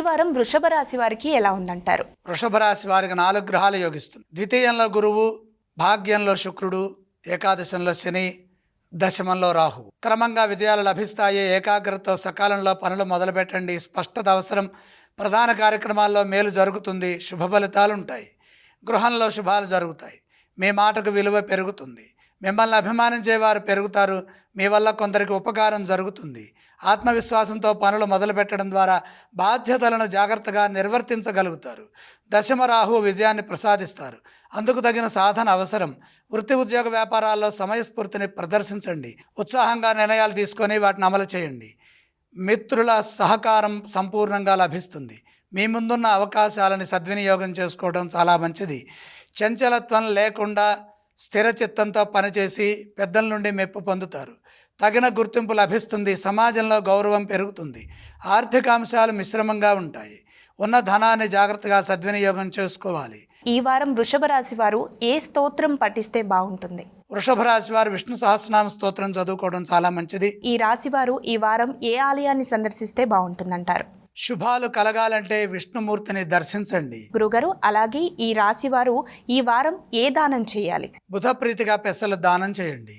వారం వృషభ రాశి వారికి ఎలా ఉందంటారు? వృషభ రాశి వారికి 4 గ్రహాలు యోగిస్తుంది. ద్వితీయంలో గురువు, భాగ్యంలో శుక్రుడు, ఏకాదశంలో శని, దశమంలో రాహు. క్రమంగా విజయాలు లభిస్తాయి. ఏకాగ్రతతో సకాలంలో పనులు మొదలుపెట్టండి. స్పష్టత అవసరం. ప్రధాన కార్యక్రమాల్లో మేలు జరుగుతుంది. శుభ ఫలితాలు ఉంటాయి. గృహంలో శుభాలు జరుగుతాయి. మీ మాటకు విలువ పెరుగుతుంది. మిమ్మల్ని అభిమానించేవారు పెరుగుతారు. మీ వల్ల కొందరికి ఉపకారం జరుగుతుంది. ఆత్మవిశ్వాసంతో పనులు మొదలుపెట్టడం ద్వారా బాధ్యతలను జాగ్రత్తగా నిర్వర్తించగలుగుతారు. దశమ రాహు విజయాన్ని ప్రసాదిస్తారు. అందుకు తగిన సాధన అవసరం. వృత్తి ఉద్యోగ వ్యాపారాల్లో సమయస్ఫూర్తిని ప్రదర్శించండి. ఉత్సాహంగా నిర్ణయాలు తీసుకొని వాటిని అమలు చేయండి. మిత్రుల సహకారం సంపూర్ణంగా లభిస్తుంది. మీ ముందున్న అవకాశాలని సద్వినియోగం చేసుకోవడం చాలా మంచిది. చంచలత్వం లేకుండా స్థిర చిత్తంతో పనిచేసి పెద్దల నుండి మెప్పు పొందుతారు. తగిన గుర్తింపు లభిస్తుంది. సమాజంలో గౌరవం పెరుగుతుంది. ఆర్థిక అంశాలు మిశ్రమంగా ఉంటాయి. ఉన్న ధనాన్ని జాగ్రత్తగా సద్వినియోగం చేసుకోవాలి. ఈ వారం వృషభ రాశి వారు ఏ స్తోత్రం పఠిస్తే బాగుంటుంది? వృషభ రాశి వారు విష్ణు సహస్రనామ స్తోత్రం చదువుకోవడం చాలా మంచిది. ఈ రాశి వారు ఈ వారం ఏ ఆలయాన్ని సందర్శిస్తే బాగుంటుందంటారు? శుభాలు కలగాలంటే విష్ణుమూర్తిని దర్శించండి. గురుగారు, అలాగే ఈ రాశి వారు ఈ వారం ఏ దానం చేయాలి? బుధ ప్రీతిగా పెసలు దానం చేయండి.